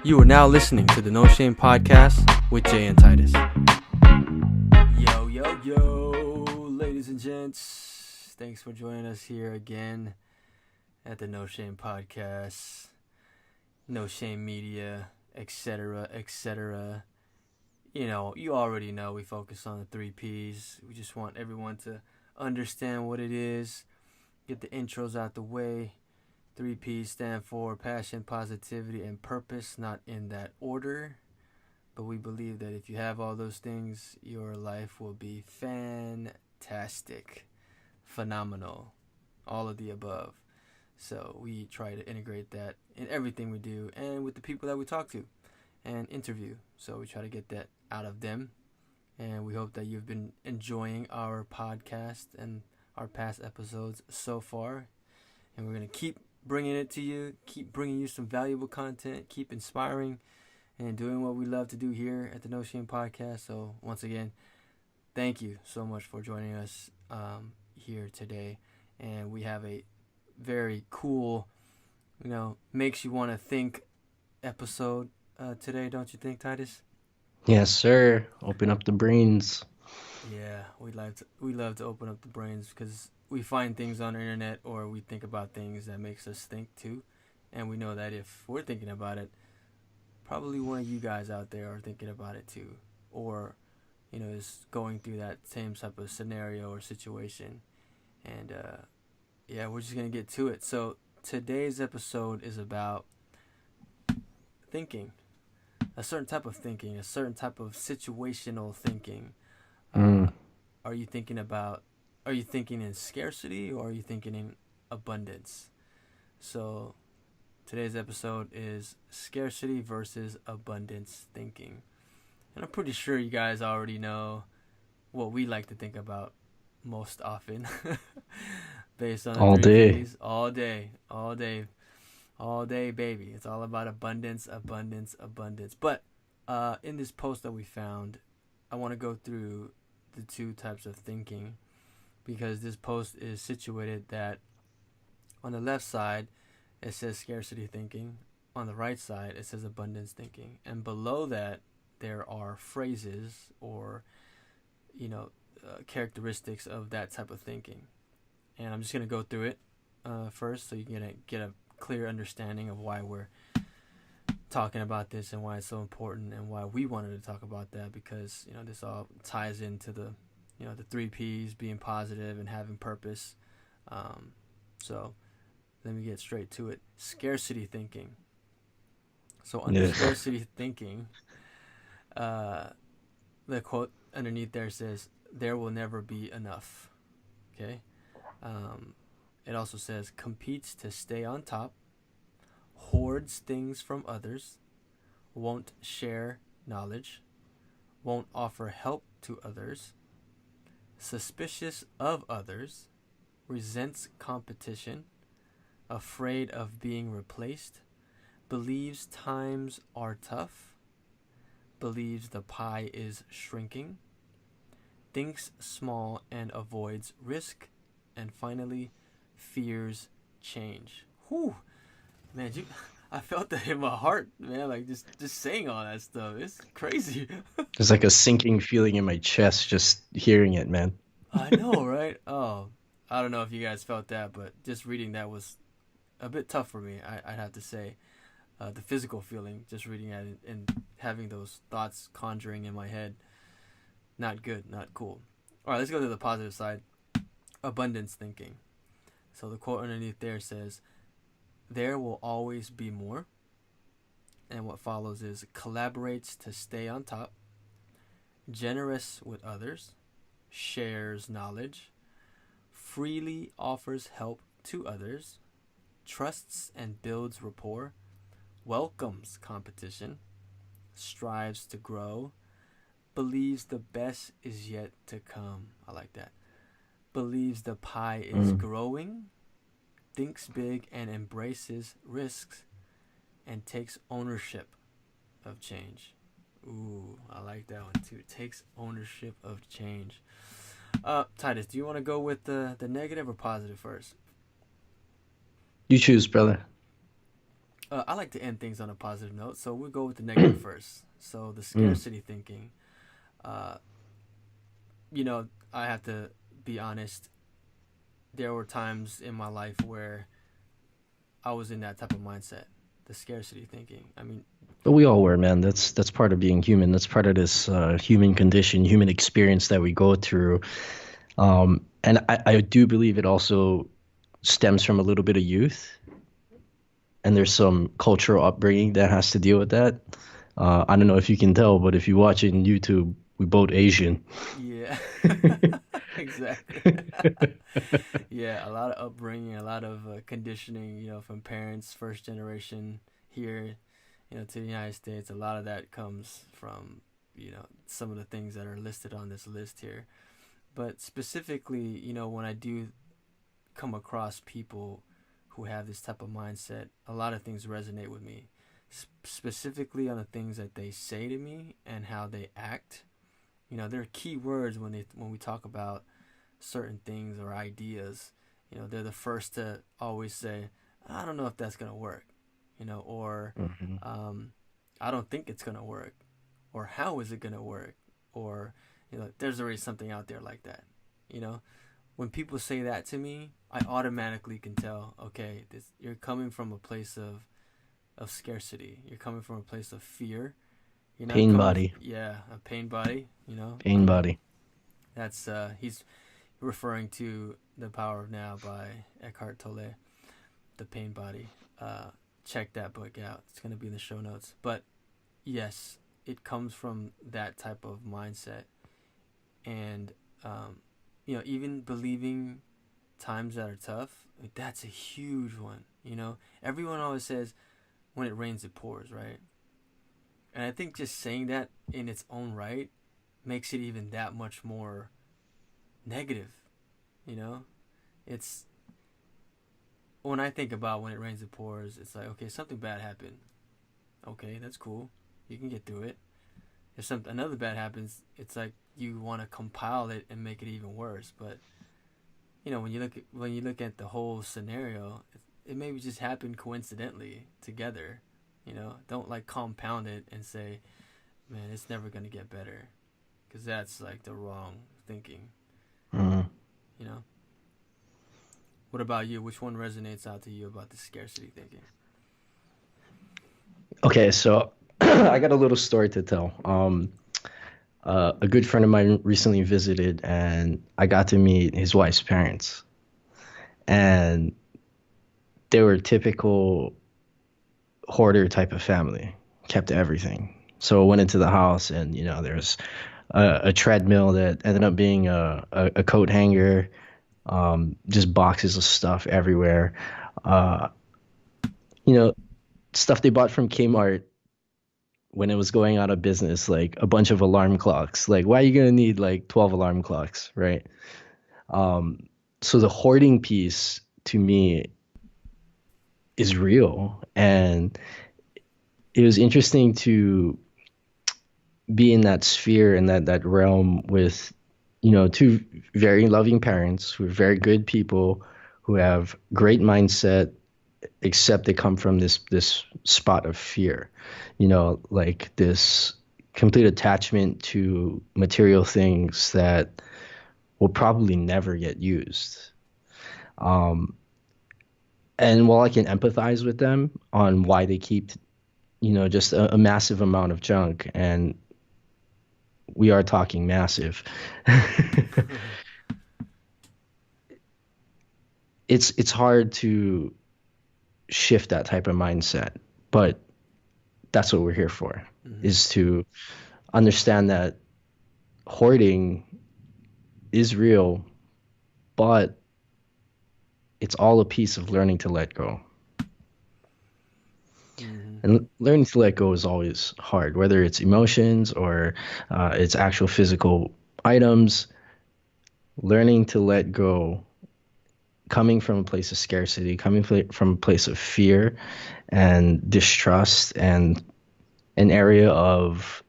You are now listening to the No Shame Podcast with Jay and Titus. Yo, ladies and gents. Thanks for joining us here again at the No Shame Podcast, No Shame Media, etc., etc. You know, you already know we focus on the 3 Ps. We just want everyone to understand what it is, get the intros out the way. 3 Ps stand for passion, positivity, and purpose, not in that order. But we believe that if you have all those things, your life will be fantastic, phenomenal, all of the above. So we try to integrate that in everything we do and with the people that we talk to and interview. So we try to get that out of them. And we hope that you've been enjoying our podcast and our past episodes so far. And we're going to keep bringing it to you, keep bringing you some valuable content, keep inspiring and doing what we love to do here at the No Shame Podcast. So once again, thank you so much for joining us here today. And we have a very cool, makes you want to think episode today, don't you think, Titus? Yes, sir. Open up the brains. Yeah, we love to open up the brains because we find things on the internet or we think about things that makes us think too. And we know that if we're thinking about it, probably one of you guys out there are thinking about it too. Or, is going through that same type of scenario or situation. And, we're just going to get to it. So today's episode is about thinking. A certain type of thinking, a certain type of situational thinking. Are you thinking in scarcity or are you thinking in abundance? So today's episode is scarcity versus abundance thinking. And I'm pretty sure you guys already know what we like to think about most often based on the All 3 day. Ps. All day, baby. It's all about abundance. But in this post that we found, I want to go through the 2 types of thinking because this post is situated that on the left side it says scarcity thinking, on the right side it says abundance thinking, and below that there are phrases or characteristics of that type of thinking. And I'm just going to go through it first so you can get a clear understanding of why we're talking about this and why it's so important and why we wanted to talk about that, because this all ties into the the 3 Ps, being positive and having purpose. So let me get straight to it. Scarcity thinking. So under scarcity thinking, the quote underneath there says, "There will never be enough." Okay. It also says, competes to stay on top, hoards things from others, won't share knowledge, won't offer help to others, suspicious of others, resents competition, afraid of being replaced, believes times are tough, believes the pie is shrinking, thinks small and avoids risk, and finally fears change. Whew, man, I felt that in my heart, man. Like just saying all that stuff, it's crazy. There's like a sinking feeling in my chest just hearing it, man. I know, right? Oh, I don't know if you guys felt that, but just reading that was a bit tough for me. I'd have to say, the physical feeling, just reading that and having those thoughts conjuring in my head, not good, not cool. All right, let's go to the positive side. Abundance thinking. So the quote underneath there says, "There will always be more." And what follows is, collaborates to stay on top, generous with others, shares knowledge, freely offers help to others, trusts and builds rapport, welcomes competition, strives to grow, believes the best is yet to come. I like that. Believes the pie is growing, thinks big and embraces risks, and takes ownership of change. Ooh, I like that one too. Takes ownership of change. Titus, do you want to go with the negative or positive first? You choose, brother. I like to end things on a positive note, so we'll go with the negative first. So the Mm. scarcity thinking. Uh, I have to be honest. There were times in my life where I was in that type of mindset, the scarcity thinking. I mean, But we all were, man. That's part of being human. That's part of this human condition, human experience that we go through. And I do believe it also stems from a little bit of youth, and there's some cultural upbringing that has to deal with that. I don't know if you can tell, but if you watch it on YouTube, we both Asian. yeah, exactly. Yeah, a lot of upbringing, a lot of conditioning, from parents, first generation here, to the United States. A lot of that comes from, some of the things that are listed on this list here. But specifically, when I do come across people who have this type of mindset, a lot of things resonate with me. Specifically on the things that they say to me and how they act. There are key words when we talk about certain things or ideas. They're the first to always say, "I don't know if that's gonna work," or Mhm. um, "I don't think it's gonna work," or "How is it gonna work?" or "There's already something out there like that." You know, when people say that to me, I automatically can tell, okay, you're coming from a place of scarcity. You're coming from a place of fear. You're not Pain coming, body, yeah, a pain body. pain body. That's he's referring to The Power of Now by Eckhart Tolle, The Pain Body. Uh, Check that book out. It's going to be in the show notes. But yes, it comes from that type of mindset. And, even believing times that are tough, like, that's a huge one. Everyone always says, when it rains, it pours, right? And I think just saying that in its own right makes it even that much more negative. You know, it's when I think about when it rains, it pours. It's like, okay, something bad happened. Okay, that's cool. You can get through it. If another bad happens, it's like you want to compile it and make it even worse. But when you look at the whole scenario, it maybe just happened coincidentally together. Don't like compound it and say, man, it's never gonna get better, because that's like the wrong thinking. Mm. You know. What about you? Which one resonates out to you about the scarcity thinking? Okay, so I got a little story to tell. A good friend of mine recently visited, and I got to meet his wife's parents, and they were typical hoarder type of family, kept everything. So I went into the house, and there's a treadmill that ended up being a coat hanger, just boxes of stuff everywhere. Uh, you know, Stuff they bought from Kmart when it was going out of business, like a bunch of alarm clocks. Like, why are you gonna need like 12 alarm clocks, right? Um, so the hoarding piece to me is real, and it was interesting to be in that sphere and that realm with two very loving parents who are very good people who have great mindset, except they come from this spot of fear, like this complete attachment to material things that will probably never get used. um and while I can empathize with them on why they keep just a massive amount of junk, and we are talking massive. It's hard to shift that type of mindset, but that's what we're here for, Mm-hmm. is to understand that hoarding is real, but it's all a piece of learning to let go. Mm-hmm. And learning to let go is always hard, whether it's emotions or it's actual physical items. Learning to let go, coming from a place of scarcity, from a place of fear and distrust and an area of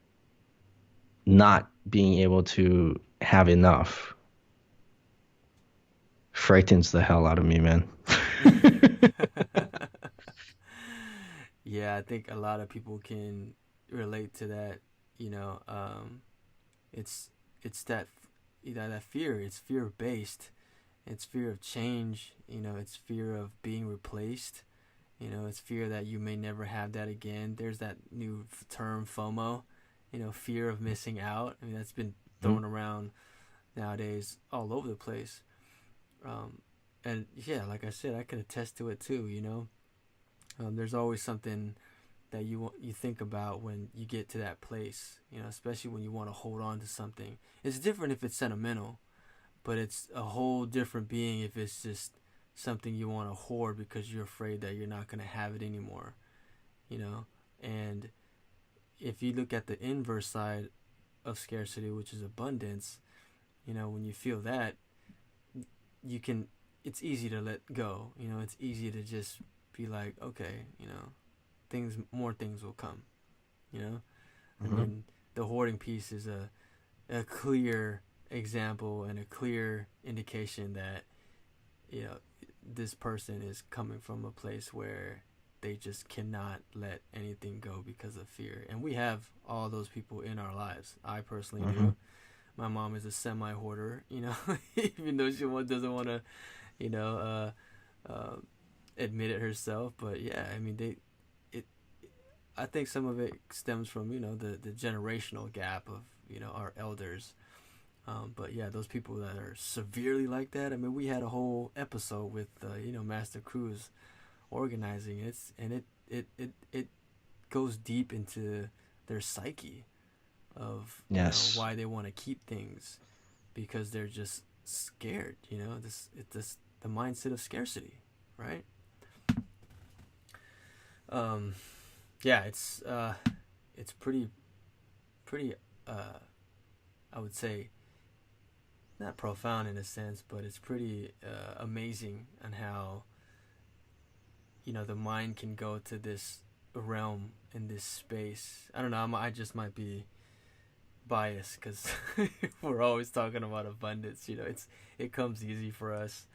not being able to have enough, frightens the hell out of me, man. Yeah, I think a lot of people can relate to that. You know, it's that that fear. It's fear based. It's fear of change. You know, it's fear of being replaced. You know, it's fear that you may never have that again. There's that new term FOMO. You know, fear of missing out. I mean, that's been Hmm. thrown around nowadays all over the place. Um, and yeah, like I said, I can attest to it too. You know, there's always something that you think about when you get to that place. You know, especially when you want to hold on to something. It's different if it's sentimental, but it's a whole different being if it's just something you want to hoard because you're afraid that you're not going to have it anymore. You know, and if you look at the inverse side of scarcity, which is abundance, you know, when you feel that, you can. It's easy to let go. You know, it's easy to just be like, okay, you know, more things will come. You know, I Hmm. mean, the hoarding piece is a clear example and a clear indication that, you know, this person is coming from a place where they just cannot let anything go because of fear. And we have all those people in our lives. I personally Hmm. do. My mom is a semi hoarder, you know, even though she doesn't want to, you know, admit it herself. But yeah, I mean, it, I think some of it stems from, you know, the generational gap of, you know, our elders. But yeah, those people that are severely like that. I mean, we had a whole episode with, you know, Master Cruz organizing. It goes deep into their psyche of, you know, Yes. why they want to keep things because they're just scared. You know, this the mindset of scarcity, right? Um, yeah, it's pretty I would say not profound in a sense, but it's pretty amazing on how, you know, the mind can go to this realm in this space. I don't know. I just might be biased because we're always talking about abundance. You know, it comes easy for us,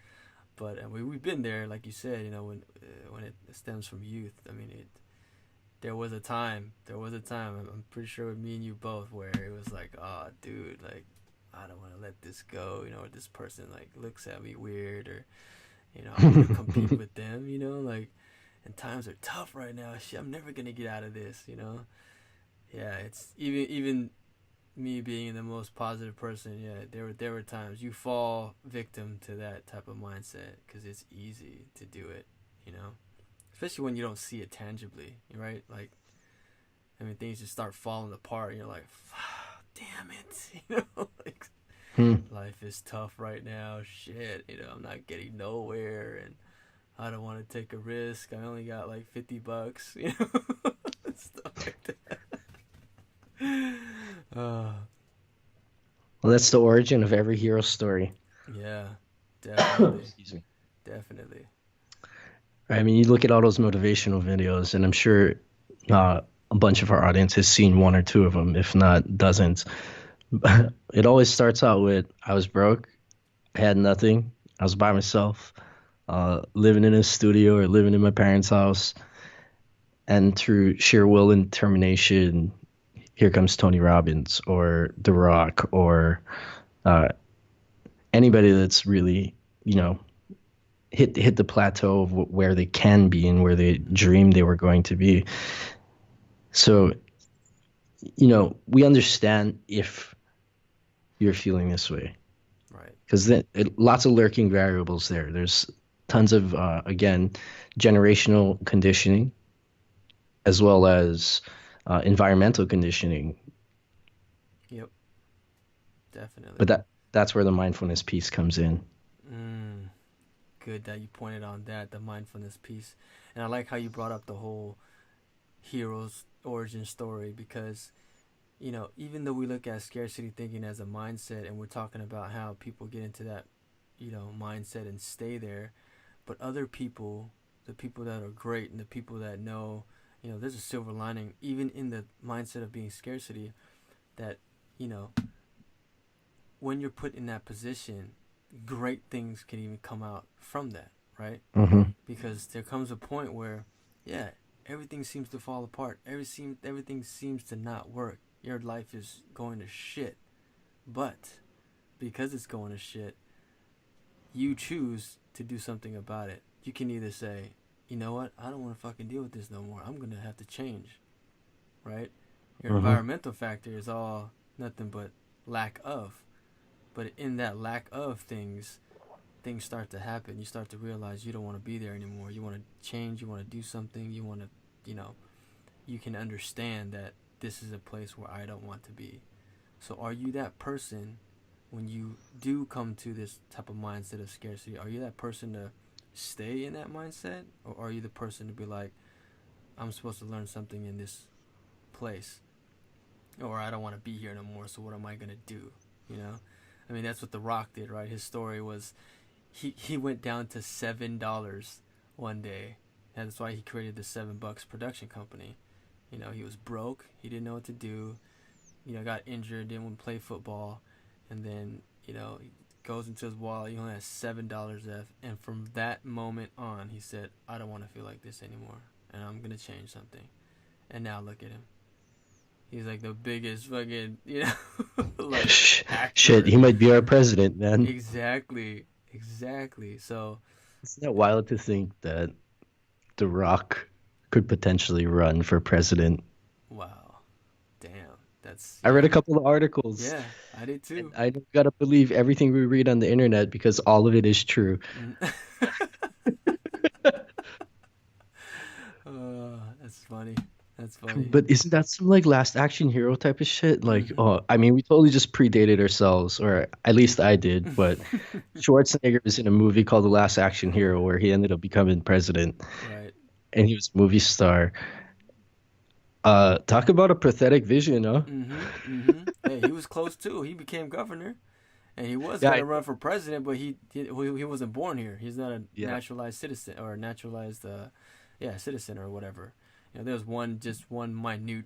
but we've been there, like you said. You know, when it stems from youth. I mean, it there was a time. There was a time. I'm pretty sure with me and you both, where it was like, oh, dude, like I don't want to let this go. You know, or this person like looks at me weird, or you know, I want to compete with them. You know, like, and times are tough right now. Shit, I'm never gonna get out of this. You know, yeah, it's even me being the most positive person. Yeah, there were times you fall victim to that type of mindset because it's easy to do it. You know, especially when you don't see it tangibly, right? Like, I mean, things just start falling apart, and you're like, damn it, you know, like Hmm. life is tough right now. Shit, you know, I'm not getting nowhere, and I don't want to take a risk. I only got like $50, you know, stuff like that. Uh, Well, that's the origin of every hero story. yeah, definitely, Excuse me. definitely. I mean, you look at all those motivational videos, and I'm sure a bunch of our audience has seen one or two of them, if not dozens. It always starts out with, I was broke, I had nothing, I was by myself, living in a studio or living in my parents' house, and through sheer will and determination, here comes Tony Robbins or The Rock or uh, anybody that's really, you know, hit the plateau of where they can be and where they dreamed they were going to be. So, you know, we understand if you're feeling this way Right. because lots of lurking variables there. There's tons of again generational conditioning as well as environmental conditioning. Yep. But Definitely. that's where the mindfulness piece comes in. Mm, good that you pointed on that, the mindfulness piece, and I like how you brought up the whole hero's origin story because, you know, even though we look at scarcity thinking as a mindset and we're talking about how people get into that, you know, mindset and stay there, but other people, the people that are great and the people that know, you know, there's a silver lining even in the mindset of being scarcity that, you know, when you're put in that position, great things can even come out from that, right? Hmm. Because there comes a point where, yeah, everything seems to fall apart. Everything seems to not work. Your life is going to shit. But because it's going to shit, you choose to do something about it. You can either say, you know what, I don't want to fucking deal with this no more. I'm going to have to change, right? Your environmental factor is all nothing but lack of. But in that lack of things start to happen. You start to realize you don't want to be there anymore. You want to change. You want to do something. You want to, you can understand that this is a place where I don't want to be. So are you that person when you do come to this type of mindset of scarcity? Are you that person to stay in that mindset? Or are you the person to be like, I'm supposed to learn something in this place? Or I don't want to be here no more, so what am I going to do? I mean, that's what The Rock did, right? His story was he went down to $7 one day. And that's why he created the $7 production company. He was broke. He didn't know what to do. Got injured, didn't want to play football. And then, he goes into his wallet. He only has $7 left. And from that moment on, he said, I don't want to feel like this anymore. And I'm going to change something. And now look at him. He's like the biggest fucking, like actor. Shit, he might be our president, man. Exactly. So, isn't it wild to think that The Rock could potentially run for president? Wow. Damn. I read a couple of articles. Yeah, I did too. I don't gotta believe everything we read on the internet because all of it is true. That's funny. But isn't that some like Last Action Hero type of shit? Like, I mean, we totally just predated ourselves, or at least I did. But Schwarzenegger was in a movie called The Last Action Hero where he ended up becoming president. Right. And he was a movie star. Talk about a pathetic vision, huh? Hey, he was close too. He became governor, and he was gonna run for president, but he wasn't born here. He's not a naturalized citizen or naturalized, citizen or whatever. There was one minute,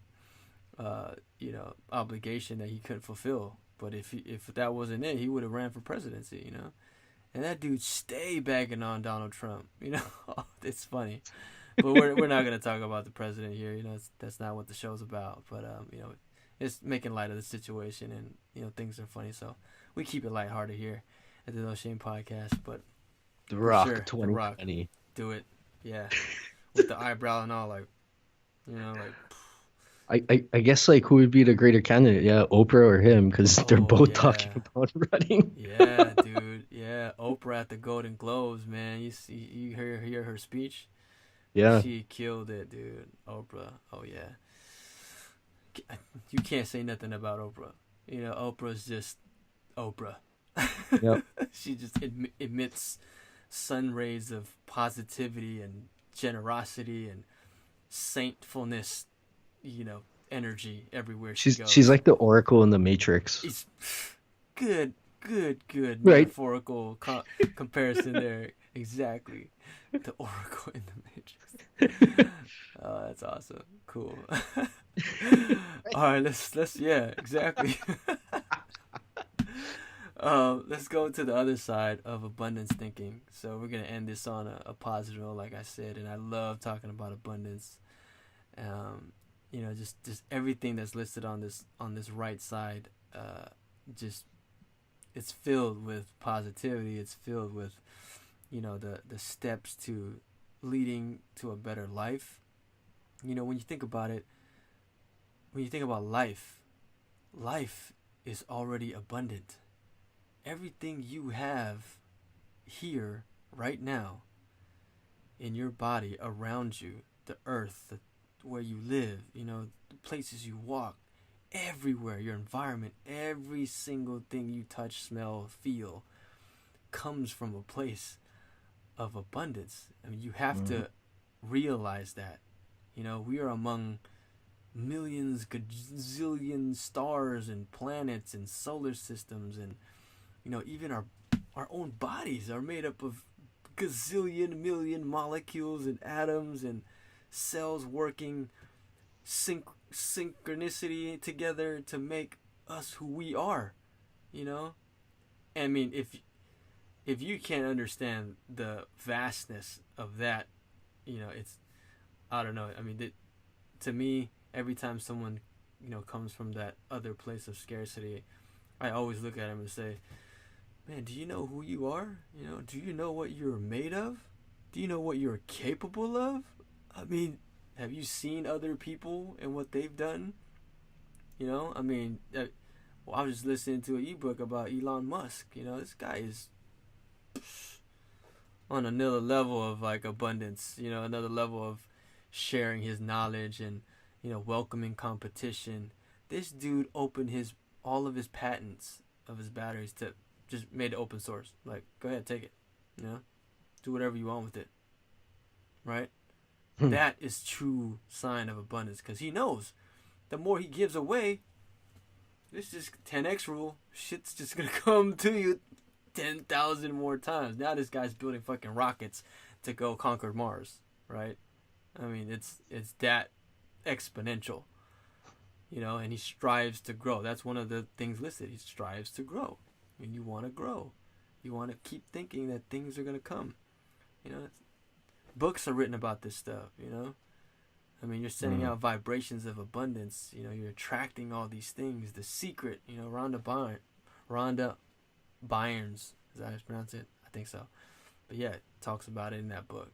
obligation that he couldn't fulfill. But if that wasn't it, he would have ran for presidency. And that dude stayed bagging on Donald Trump. It's funny. But we're not gonna talk about the president here. That's not what the show's about. But it's making light of the situation, and things are funny. So we keep it lighthearted here at the No Shame Podcast. But The Rock, sure, 2020. The Rock, do it, yeah, with the eyebrow and all, like. I guess like who would be the greater candidate? Yeah, Oprah or him, because they're both talking about running. Yeah, dude. Yeah, Oprah at the Golden Globes, man. You hear her speech? Yeah, she killed it, dude. Oprah. Oh yeah. You can't say nothing about Oprah. Oprah's just Oprah. Yep. She just emits sun rays of positivity and generosity and saintfulness, energy everywhere she goes. She's like the Oracle in the Matrix. It's good right. Metaphorical comparison there. Exactly. The Oracle in the Matrix. Oh, that's awesome. Cool. All right, let's yeah, exactly. Let's go to the other side of abundance thinking. So we're gonna end this on a positive note, like I said, and I love talking about abundance. Just everything that's listed on this right side, it's filled with positivity. It's filled with, the steps to leading to a better life. When you think about it, when you think about life is already abundant. Everything you have here right now in your body, around you, the earth, where you live, the places you walk, everywhere, your environment, every single thing you touch, smell, feel comes from a place of abundance. I mean, you have to realize that. We are among millions, gazillion stars and planets and solar systems, and even our own bodies are made up of gazillion million molecules and atoms and cells working synchronicity together to make us who we are. I mean, if you can't understand the vastness of that, I don't know. I mean, to me, every time someone, comes from that other place of scarcity, I always look at him and say, man, do you know who you are? Do you know what you're made of? Do you know what you're capable of? I mean, have you seen other people and what they've done? I mean, I was just listening to an ebook about Elon Musk. This guy is on another level of like abundance, another level of sharing his knowledge and, welcoming competition. This dude opened all of his patents of his batteries to just made it open source. Like, go ahead, take it. Do whatever you want with it. Right? That is true sign of abundance, because he knows the more he gives away, this is 10x rule. Shit's just gonna come to you 10,000 more times. Now this guy's building fucking rockets to go conquer Mars, right? I mean, it's that exponential, and he strives to grow. That's one of the things listed. He strives to grow. And you want to grow. You want to keep thinking that things are going to come. Books are written about this stuff, I mean, you're sending out vibrations of abundance. You're attracting all these things. The Secret, Rhonda Byrnes, is that how you pronounce it? I think so. But yeah, it talks about it in that book,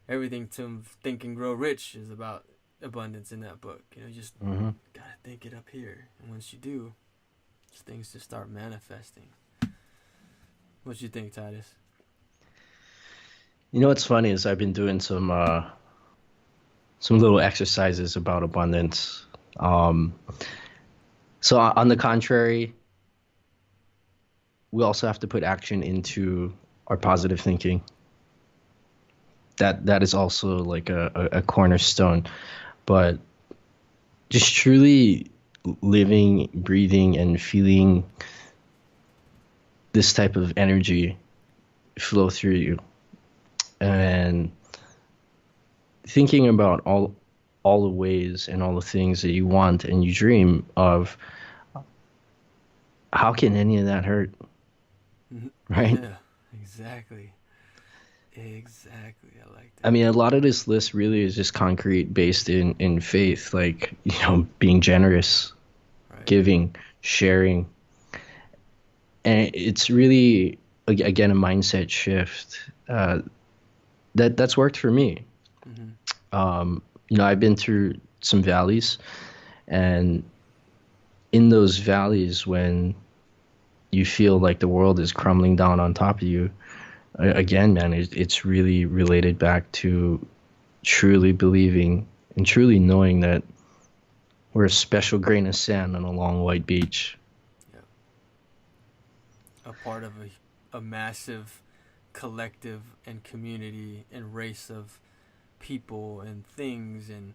Everything to Think and Grow Rich is about abundance in that book. You just gotta think it up here. And once you do, things just start manifesting. What you think, Titus? What's funny is I've been doing some little exercises about abundance. So on the contrary, we also have to put action into our positive thinking. That is also like a cornerstone. But just truly living, breathing, and feeling this type of energy flow through you, and thinking about all the ways and all the things that you want and you dream of, how can any of that hurt? Right? Yeah, exactly. I like that. I mean, a lot of this list really is just concrete, based in faith, like, being generous, right, giving, sharing. And it's really, again, a mindset shift that's worked for me. I've been through some valleys, and in those valleys, when you feel like the world is crumbling down on top of you, again, man, it's really related back to truly believing and truly knowing that we're a special grain of sand on a long white beach. Yeah. A part of a massive collective and community and race of people and things and,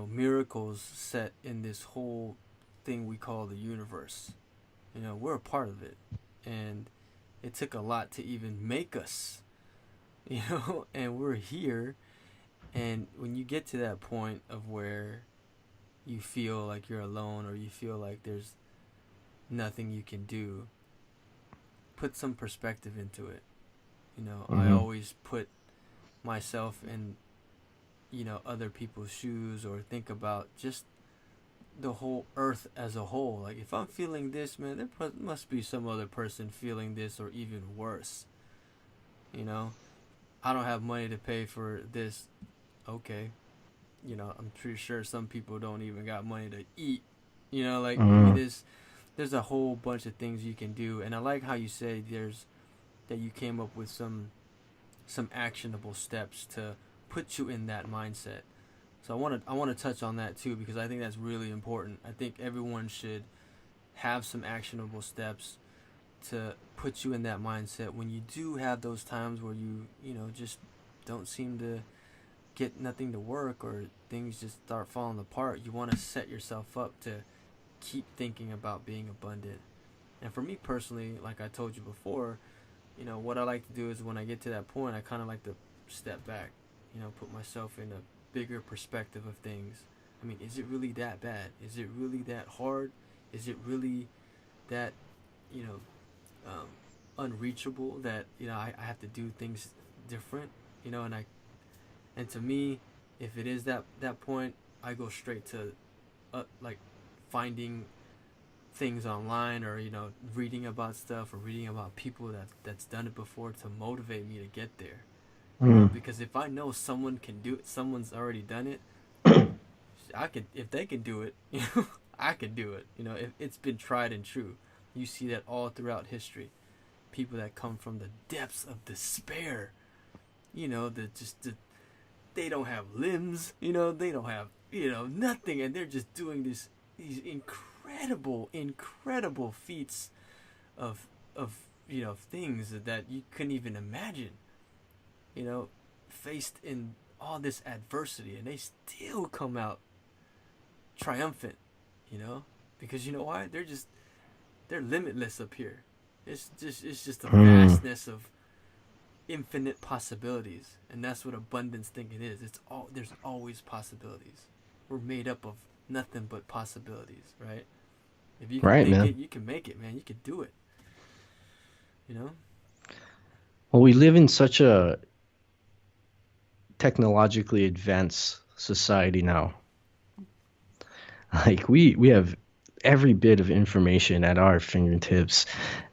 miracles set in this whole thing we call the universe. We're a part of it. And it took a lot to even make us, and we're here. And when you get to that point of where you feel like you're alone, or you feel like there's nothing you can do, put some perspective into it. I always put myself in, other people's shoes, or think about just the whole earth as a whole. Like, if I'm feeling this, man, there must be some other person feeling this, or even worse. I don't have money to pay for this. Okay. I'm pretty sure some people don't even got money to eat. I mean, there's a whole bunch of things you can do. And I like how you say that you came up with some actionable steps to put you in that mindset. So I want to touch on that too, because I think that's really important. I think everyone should have some actionable steps to put you in that mindset when you do have those times where you just don't seem to get nothing to work, or things just start falling apart. You want to set yourself up to keep thinking about being abundant. And for me personally, like I told you before, what I like to do is, when I get to that point, I kind of like to step back, put myself in a bigger perspective of things. I mean, is it really that bad? Is it really that hard? Is it really that, unreachable, that, I have to do things different, and And to me, if it is that point, I go straight to like finding things online, or reading about stuff, or reading about people that's done it before to motivate me to get there. Mm. Because if I know someone can do it, someone's already done it, I could. If they can do it, I can do it. If it's been tried and true. You see that all throughout history. People that come from the depths of despair. They don't have limbs. They don't have nothing, and they're just doing these incredible feats of things that you couldn't even imagine. Faced in all this adversity, and they still come out triumphant. Because you know why? They're limitless up here. It's just the Mm. vastness of infinite possibilities, and that's what abundance thinking is. There's always possibilities. We're made up of nothing but possibilities, right? If you can Right, think man. it, you can make it, man. You can do it. You know? Well, we live in such a technologically advanced society now. Like we have every bit of information at our fingertips.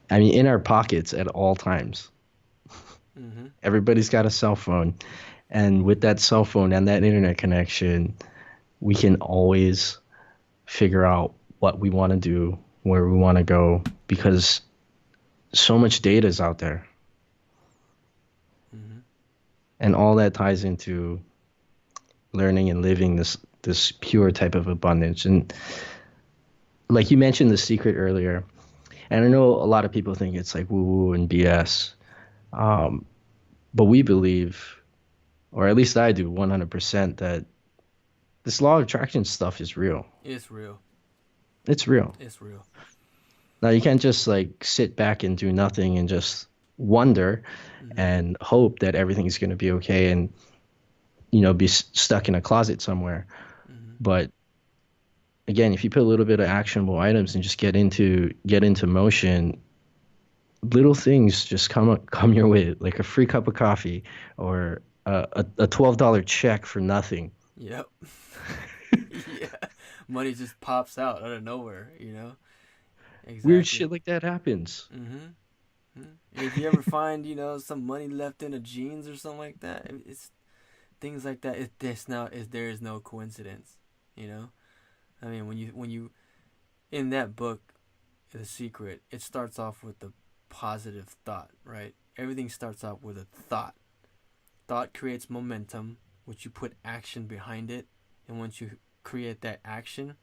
I mean, in our pockets at all times. Mm-hmm. Everybody's got a cell phone, and with that cell phone and that internet connection, we can always figure out what we want to do, where we want to go, because so much data is out there, Mm-hmm. and all that ties into learning and living this pure type of abundance. And like you mentioned the secret earlier, and I know a lot of people think it's like woo woo and BS, um, but we believe, or at least I do, 100% that this law of attraction stuff is real. It's real. It's real. It's real. Now you can't just like sit back and do nothing and just wonder Mm-hmm. and hope that everything's going to be okay and be stuck in a closet somewhere. Mm-hmm. But again, if you put a little bit of actionable items and just get into motion, little things just come your way, like a free cup of coffee or a $12 check for nothing. Yep. Yeah. Money just pops out of nowhere. Weird Exactly. shit like that happens. Mm-hmm. If you ever find, some money left in a jeans or something like that, it's things like that. There is no coincidence. You know, I mean, when you in that book, The Secret, it starts off with the positive thought, right? Everything starts off with a thought. Thought creates momentum, which you put action behind it, and once you create that action,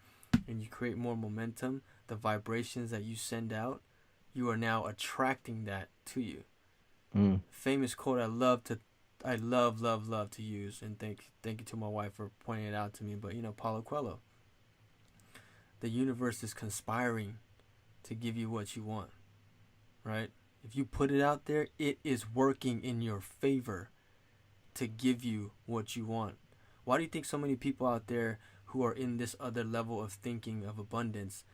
and you create more momentum, the vibrations that you send out, you are now attracting that to you. Mm. Famous quote I love to use, and thank you to my wife for pointing it out to me. But Paulo Coelho, the universe is conspiring to give you what you want, right? If you put it out there, it is working in your favor to give you what you want. Why do you think so many people out there who are in this other level of thinking of abundance,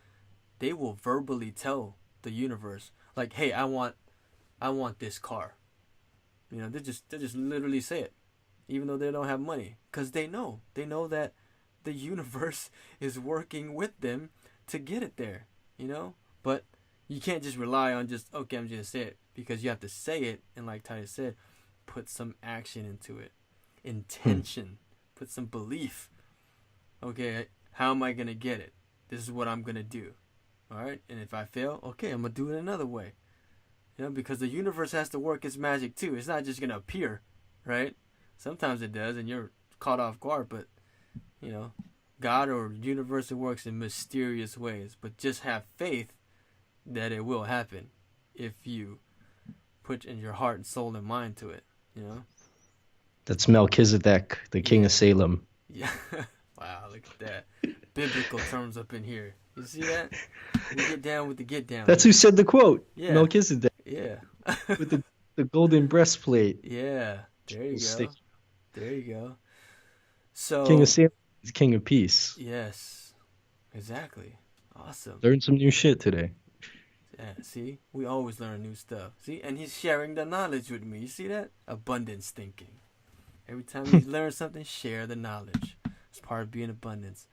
they will verbally tell the universe, like, "Hey, I want this car." They just literally say it, even though they don't have money, because they know that the universe is working with them to get it there. But you can't just rely on just, okay, I'm just gonna say it, because you have to say it, and like Ty said, put some action into it, Hmm. intention, put some belief. Okay, how am I gonna get it? This is what I'm gonna do. All right, and if I fail, okay, I'm gonna do it another way. Because the universe has to work its magic too. It's not just gonna appear, right? Sometimes it does, and you're caught off guard. But you know, God or universe, it works in mysterious ways. But just have faith that it will happen if you put in your heart and soul and mind to it. You know? That's Melchizedek, the king of Yeah, Salem. yeah. Wow, look at that. Biblical terms up in here. You see that? We get down with the get down That's who here. said the quote. Yeah, Melchizedek yeah. with the golden breastplate. Yeah, there you go. There you go. King of So, Salem is king of peace. yes, exactly. Awesome. Learned some new shit today. Yeah, see, we always learn new stuff. See, and he's sharing the knowledge with me. You see that? Abundance thinking. Every time you learn something, share the knowledge. It's part of being abundance.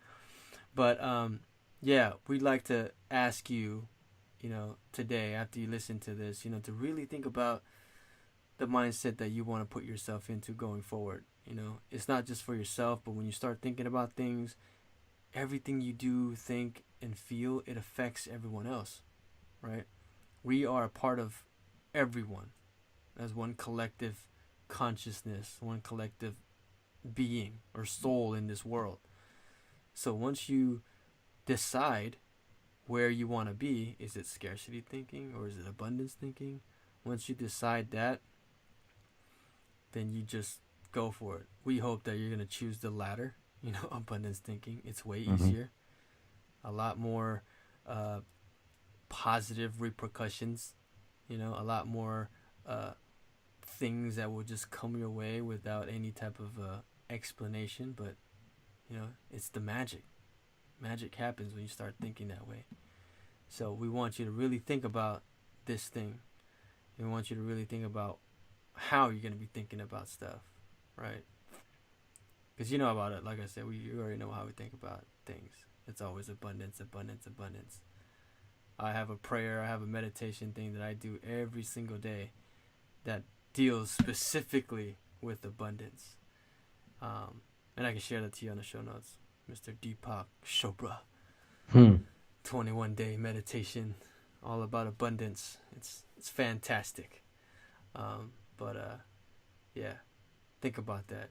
But yeah, we'd like to ask you, today after you listen to this, to really think about the mindset that you want to put yourself into going forward. It's not just for yourself, but when you start thinking about things, everything you do, think, and feel, it affects everyone else, right? We are a part of everyone as one collective consciousness, one collective being or soul in this world. So once you decide where you want to be, is it scarcity thinking or is it abundance thinking? Once you decide that, then you just go for it. We hope that you're going to choose the latter, abundance thinking. It's way easier, a lot more positive repercussions, a lot more things that will just come your way without any type of explanation. But, it's the magic. Magic happens when you start thinking that way. So we want you to really think about this thing. We want you to really think about how you're going to be thinking about stuff, right? Because you know about it. Like I said, you already know how we think about things. It's always abundance, abundance, abundance. I have a prayer, I have a meditation thing that I do every single day that deals specifically with abundance. And I can share that to you on the show notes. Mr. Deepak Chopra. 21-day meditation, all about abundance. It's fantastic. Yeah, think about that.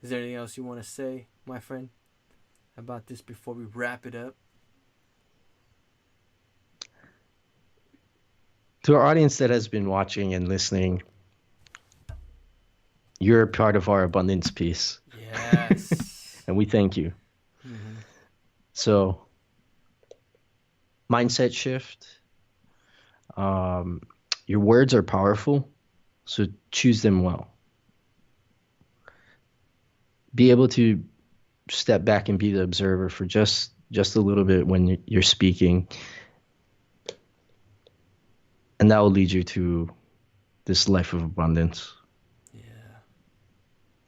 Is there anything else you want to say, my friend, about this before we wrap it up? To our audience that has been watching and listening, you're a part of our abundance piece. Yes. And we thank you. Mm-hmm. So, mindset shift. Your words are powerful, so choose them well. Be able to step back and be the observer for just a little bit when you're speaking, and that will lead you to this life of abundance. Yeah.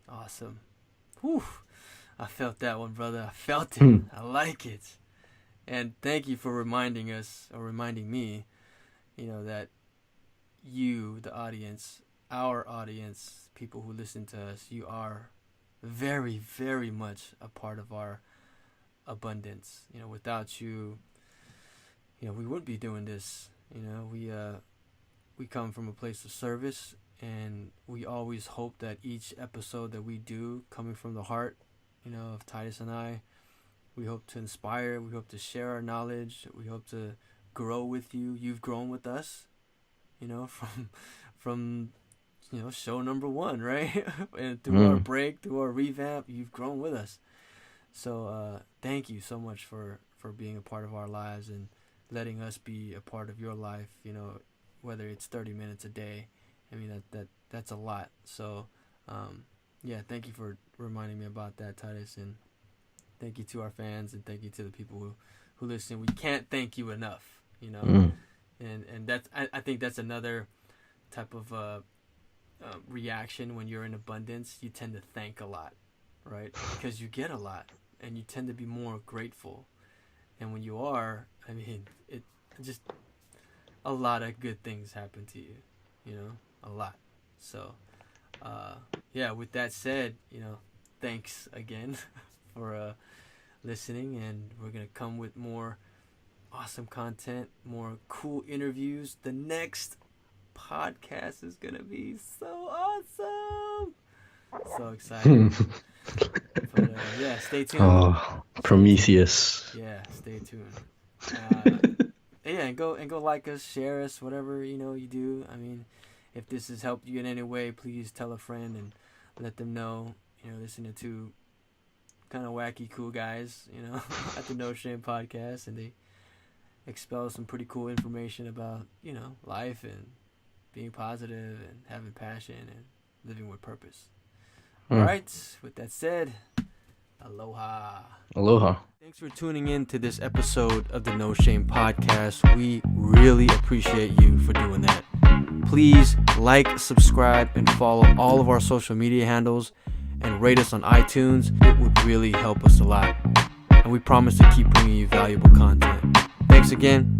Awesome. Whew. I felt that one, brother. I felt it. I like it. And thank you for reminding us, or reminding me, that you, the audience, our audience, people who listen to us, you are very, very much a part of our abundance. Without you, we wouldn't be doing this. We come from a place of service, and we always hope that each episode that we do, coming from the heart, of Titus and I, we hope to inspire, we hope to share our knowledge, we hope to grow with you. You've grown with us, from show number 1, right? And through our break, through our revamp, you've grown with us. So thank you so much for being a part of our lives and letting us be a part of your life, whether it's 30 minutes a day. I mean, that's a lot. So yeah, thank you for reminding me about that, Titus, and thank you to our fans, and thank you to the people who listen. We can't thank you enough, and that's I think that's another type of reaction when you're in abundance. You tend to thank a lot, right? Because you get a lot, and you tend to be more grateful. And when you are, I mean, it just a lot of good things happen to you, a lot. So yeah, with that said, thanks again for listening, and we're gonna come with more awesome content, more cool interviews. The next podcast is gonna be so awesome, so excited. But yeah, stay tuned. Oh, Prometheus. Yeah, stay tuned. Yeah, and go like us, share us, whatever you do. I mean, if this has helped you in any way, please tell a friend and let them know. Listening to kind of wacky, cool guys, at the No Shame podcast, and they expel some pretty cool information about life and being positive and having passion and living with purpose. All right. With that said, Aloha. Aloha. Thanks for tuning in to this episode of the No Shame Podcast. We really appreciate you for doing that. Please like, subscribe, and follow all of our social media handles and rate us on iTunes. It would really help us a lot. And we promise to keep bringing you valuable content. Thanks again.